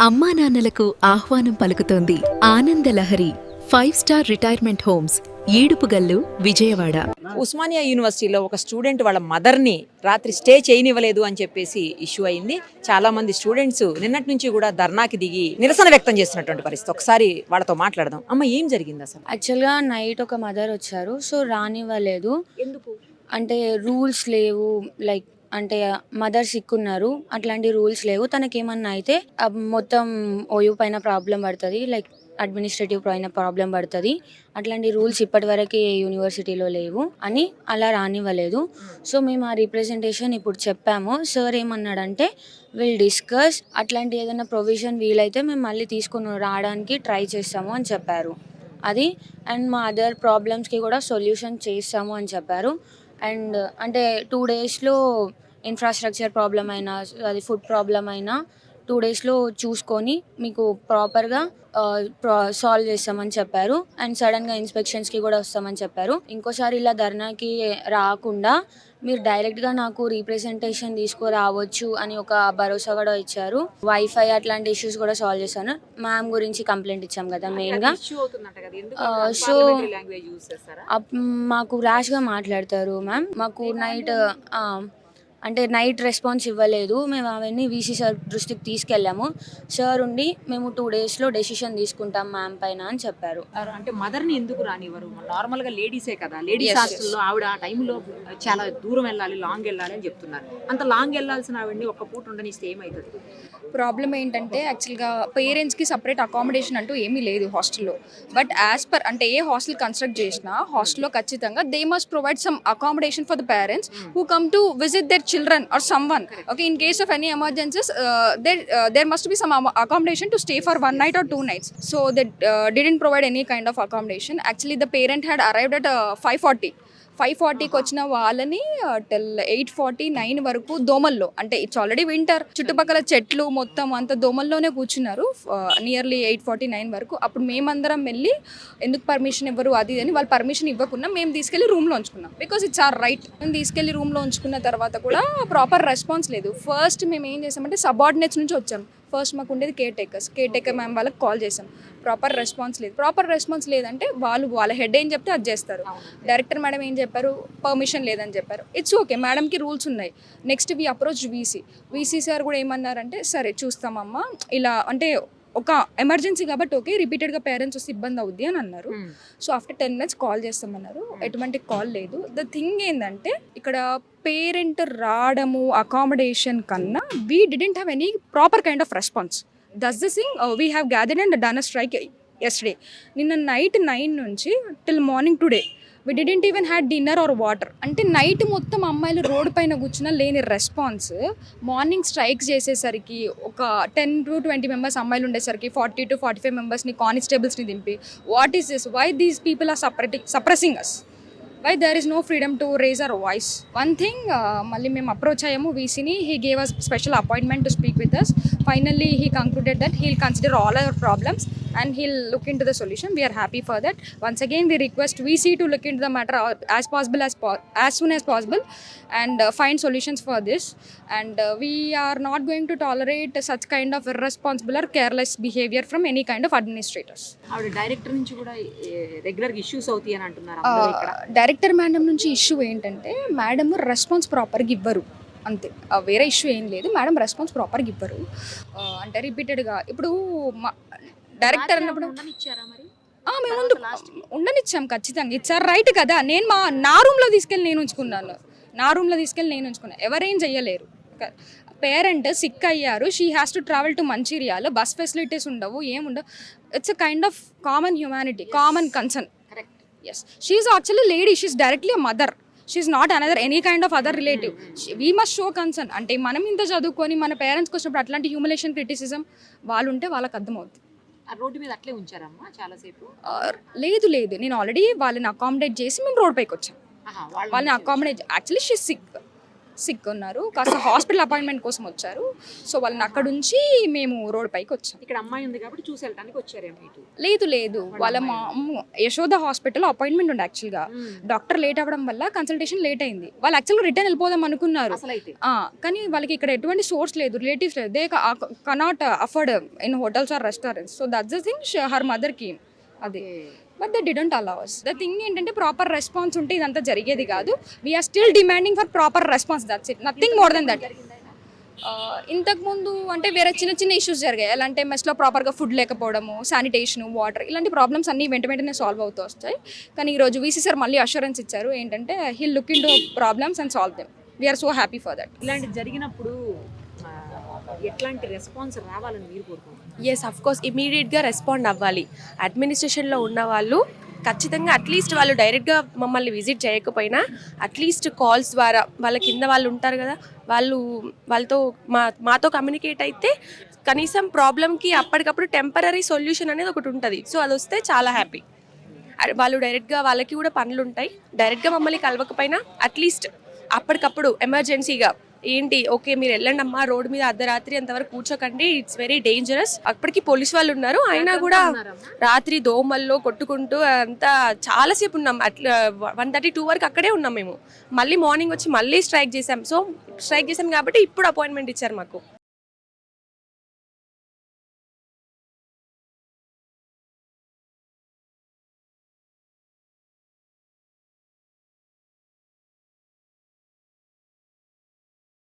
అమ్మా నాన్నలకు ఆహ్వానం పలుకుతోంది Ananda Lahari 5 star retirement homes Edupugallu Vijayawada. Osmania యూనివర్సిటీలో ఒక స్టూడెంట్ వాళ్ళ మదర్ని రాత్రి స్టే చేయనివ్వలేదు అని చెప్పేసి ఇష్యూ అయింది. చాలా మంది స్టూడెంట్స్ నిన్నటి నుంచి కూడా ధర్నాకి దిగి నిరసన వ్యక్తం చేస్తున్నటువంటి పరిస్థితి. ఒకసారి వాళ్ళతో మాట్లాడదాం. అమ్మ, ఏం జరిగింది అసలు? యాక్చువల్గా నైట్ ఒక మదర్ వచ్చారు, సో రానివ్వలేదు. ఎందుకు? అంటే రూల్స్ లేవు, లైక్ అంటే మదర్ సిక్ ఉన్నారు, అట్లాంటి రూల్స్ లేవు. తనకేమన్నా అయితే మొత్తం ఓయూ పైన ప్రాబ్లం పడుతుంది, లైక్ అడ్మినిస్ట్రేటివ్ పైన ప్రాబ్లం పడుతుంది. అట్లాంటి రూల్స్ ఇప్పటివరకు ఏ యూనివర్సిటీలో లేవు అని అలా రానివ్వలేదు. సో మేము ఆ రిప్రజెంటేషన్ ఇప్పుడు చెప్పాము. సార్ ఏమన్నాడంటే విల్ డిస్కస్, అట్లాంటి ఏదైనా ప్రొవిజన్ వీలైతే మేము మళ్ళీ తీసుకుని రావడానికి ట్రై చేస్తాము అని చెప్పారు. అది అండ్ మా అదర్ ప్రాబ్లమ్స్కి కూడా సొల్యూషన్ చేస్తాము అని చెప్పారు. అండ్ అంటే 2 డేస్లో ఇన్ఫ్రాస్ట్రక్చర్ ప్రాబ్లం అయినా, అది ఫుడ్ ప్రాబ్లం అయినా 2 డేస్లో చూసుకొని మీకు ప్రాపర్గా సాల్వ్ చేస్తామని చెప్పారు. అండ్ సడన్గా ఇన్స్పెక్షన్స్కి కూడా వస్తామని చెప్పారు. ఇంకోసారి ఇలా ధర్నాకి రాకుండా మీరు డైరెక్ట్గా నాకు రీప్రజెంటేషన్ తీసుకురావచ్చు అని ఒక భరోసా కూడా ఇచ్చారు. వైఫై అట్లాంటి ఇష్యూస్ కూడా సాల్వ్ చేశాను. మ్యామ్ గురించి కంప్లైంట్ ఇచ్చాం కదా మెయిన్గా. సో మాకు ర్యాష్గా మాట్లాడతారు మ్యామ్. మాకు నైట్ రెస్పాన్స్ ఇవ్వలేదు. మేము అవన్నీ వీసీ సార్ దృష్టికి తీసుకెళ్ళాము. సార్ ఉండి మేము 2 డేస్లో డెసిషన్ తీసుకుంటాం మ్యామ్ పైన అని చెప్పారు. అంటే మదర్ని ఎందుకు రానివ్వరు? నార్మల్గా లేడీసే కదా, లేడీస్ హాస్టల్లో ఆవిడ ఆ టైంలో చాలా దూరం వెళ్ళాలి, లాంగ్ వెళ్ళాలి అని చెప్తున్నారు. అంత లాంగ్ వెళ్ళాల్సిన ఆవిడని ఒక్క పూట ఉండనిస్తే ఏమవుతుంది? ప్రాబ్లం ఏంటంటే యాక్చువల్గా పేరెంట్స్కి సపరేట్ అకామిడేషన్ అంటూ ఏమీ లేదు హాస్టల్లో. బట్ యాజ్ పర్ అంటే ఏ హాస్టల్ కన్స్ట్రక్ట్ చేసినా హాస్టల్లో ఖచ్చితంగా they must provide some accommodation for the parents who come to visit there children or someone. Okay, in case of any emergencies, there must be some accommodation to stay for 1 night or 2 nights. So they didn't provide any kind of accommodation. Actually, the parent had arrived at 5:40కి వచ్చిన వాళ్ళని till 8:49 వరకు దోమల్లో, అంటే it's already winter, చుట్టుపక్కల చెట్లు మొత్తం అంత దోమల్లోనే కూర్చున్నారు nearly 8:49 వరకు. అప్పుడు మేమందరం వెళ్ళి ఎందుకు పర్మిషన్ ఇవ్వరు అది అని, వాళ్ళు పర్మిషన్ ఇవ్వకుండా మేము తీసుకెళ్ళి రూమ్లో ఉంచుకున్నాం. Because it's our right. మేము తీసుకెళ్ళి రూమ్లో ఉంచుకున్న తర్వాత కూడా ప్రాపర్ రెస్పాన్స్ లేదు. ఫస్ట్ మేము ఏం చేసామంటే సబార్డినేట్స్ నుంచి వచ్చాం. ఫస్ట్ మాకు ఉండేది కేర్ టేకర్ మ్యామ్ వాళ్ళకి కాల్ చేసాం. ప్రాపర్ రెస్పాన్స్ లేదంటే వాళ్ళ హెడ్ ఏం చెప్తే అది చేస్తారు. డైరెక్టర్ మేడం ఏం చెప్పారు, పర్మిషన్ లేదని చెప్పారు. ఇట్స్ ఓకే, మేడంకి రూల్స్ ఉన్నాయి. Next we approach VC sir కూడా ఏమన్నారంటే సరే చూస్తామమ్మా, ఇలా అంటే ఒక ఎమర్జెన్సీ కాబట్టి ఓకే, రిపీటెడ్గా పేరెంట్స్ వస్తే ఇబ్బంది అవుద్ది అని అన్నారు. సో ఆఫ్టర్ 10 minutes కాల్ చేస్తామన్నారు. ఎటువంటి కాల్ లేదు. ద థింగ్ ఏంటంటే ఇక్కడ పేరెంట్ రావడము అకామిడేషన్ కన్నా we didn't have any proper kind of response. That's the thing. We have gathered and done a strike yesterday. నిన్న నైట్ 9 నుంచి till morning today we didn't even had dinner or water. అంటే night మొత్తం అమ్మాయిలు road పైన కూర్చున్న లేని response, morning strikes చేసేసరికి ఒక 10 to 20 మెంబర్స్ అమ్మాయిలు ఉండేసరికి 40 to 45 మెంబర్స్ని కానిస్టేబుల్స్ని దింపి what is this, why these people are suppressing us, why there is no freedom to raise our voice. One thing, మళ్ళీ మేము అప్రోచ్ అయ్యాము వీసీని. He gave us special appointment to speak with us. Finally he concluded that he'll consider all our problems and he'll look into the solution. We are happy for that. Once again we request VC to look into the matter as soon as possible and find solutions for this. And we are not going to tolerate such kind of irresponsible or careless behavior from any kind of administrators. ఆవిడ director నుంచి కూడా regular issues అవుతాయి అని అంటున్నారు. Director madam నుంచి issue ఏంటంటే madam response ప్రాపర్గా ఇవ్వరు, అంతే. వేరే ఇష్యూ ఏం లేదు. మేడం రెస్పాన్స్ ప్రాపర్గా ఇవ్వరు. అంటే రిపీటెడ్గా ఇప్పుడు డైరెక్టర్ అన్నప్పుడు మేము ఉండనిచ్చాం, ఖచ్చితంగా ఇచ్చారు, రైట్ కదా. నేను నా రూమ్లో తీసుకెళ్ళి నేను ఉంచుకున్నాను. ఎవరేం చెయ్యలేరు. పేరెంట్ సిక్ అయ్యారు, she has to travel to Mancherial, bus facilities ఉండవు, ఏముండవు. It's a kind of common humanity, common concern. Yes, she is actually lady, she is directly a mother. She's not another any kind of other relative. We must show concern. అంటే మనం ఇంత చదువుకొని మన పేరెంట్స్కి వచ్చినప్పుడు అట్లాంటి హ్యూమిలేషన్, క్రిటిసిజం వాళ్ళు ఉంటే వాళ్ళకి అర్థమవుతుంది. రోడ్డు మీద అట్లే ఉంచారమ్మా చాలాసేపు? లేదు, నేను ఆల్రెడీ వాళ్ళని అకామిడేట్ చేసి మేము రోడ్ పైకి వచ్చాం. వాళ్ళని accommodate, actually she sick. Sick ఉన్నారు, కాస్త హాస్పిటల్ అపాయింట్మెంట్ కోసం వచ్చారు. సో వాళ్ళని అక్కడ నుంచి మేము రోడ్ పైకి వచ్చాం. ఇక్కడ అమ్మాయి ఉంది కాబట్టి చూసి వెళ్ళడానికి వచ్చారేమో ఇటు. లేదు వాళ్ళ మా యశోద హాస్పిటల్ అపాయింట్మెంట్ ఉండే యాక్చువల్గా. డాక్టర్ లేట్ అవ్వడం వల్ల కన్సల్టేషన్ లేట్ అయింది. వాళ్ళు యాక్చువల్గా రిటర్న్ వెళ్ళిపోదాం అనుకున్నారు. అసలైతే కానీ వాళ్ళకి ఇక్కడ ఎటువంటి సోర్స్ లేదు, రిలేటివ్స్ లేదు. They cannot afford in hotels or restaurants. So that's the thing her mother కి అది. But they didn't allow us. The thing ఏంటంటే ప్రాపర్ రెస్పాన్స్ ఉంటే ఇదంతా జరిగేది కాదు. We are still demanding for proper response, that's it, nothing more than that. ఇంతకుముందు అంటే వేరే చిన్న చిన్న ఇష్యూస్ జరిగాయి. ఎలా అంటే మెస్లో ప్రాపర్గా ఫుడ్ లేకపోవడము, శానిటేషన్, వాటర్, ఇలాంటి ప్రాబ్లమ్స్ అన్నీ వెంటనే సాల్వ్ అవుతూ వస్తాయి. కానీ ఈరోజు వీసీ సార్ మళ్ళీ అష్యూరెన్స్ ఇచ్చారు ఏంటంటే he'll look into problems and solve them. We are so happy for that. ఇలాంటి జరిగినప్పుడు ఎట్లాంటి రెస్పాన్స్ రావాలని మీరు కోరుకుంటున్నారు? ఎస్, అఫ్ కోర్స్ ఇమీడియట్గా రెస్పాండ్ అవ్వాలి. అడ్మినిస్ట్రేషన్లో ఉన్న వాళ్ళు ఖచ్చితంగా అట్లీస్ట్ వాళ్ళు డైరెక్ట్గా మమ్మల్ని విజిట్ చేయకపోయినా అట్లీస్ట్ కాల్స్ ద్వారా వాళ్ళ కింద వాళ్ళు ఉంటారు కదా, వాళ్ళతో మాతో కమ్యూనికేట్ అయితే కనీసం ప్రాబ్లమ్కి అప్పటికప్పుడు టెంపరీ సొల్యూషన్ అనేది ఒకటి ఉంటుంది. సో అది వస్తే చాలా హ్యాపీ. వాళ్ళు డైరెక్ట్గా వాళ్ళకి కూడా పనులు ఉంటాయి, డైరెక్ట్గా మమ్మల్ని కలవకపోయినా అట్లీస్ట్ అప్పటికప్పుడు ఎమర్జెన్సీగా ఏంటి ఓకే మీరు వెళ్ళండి అమ్మా, రోడ్డు మీద అర్ధరాత్రి అంతవరకు కూర్చోకండి, ఇట్స్ వెరీ డేంజరస్. అప్పటికి పోలీస్ వాళ్ళు ఉన్నారు, అయినా కూడా రాత్రి దోమల్లో కొట్టుకుంటూ అంతా చాలాసేపు ఉన్నాం. అట్లా 1:32 వరకు అక్కడే ఉన్నాం మేము. మళ్ళీ మార్నింగ్ వచ్చి మళ్ళీ స్ట్రైక్ చేసాం. సో స్ట్రైక్ చేసాం కాబట్టి ఇప్పుడు అపాయింట్మెంట్ ఇచ్చారు మాకు.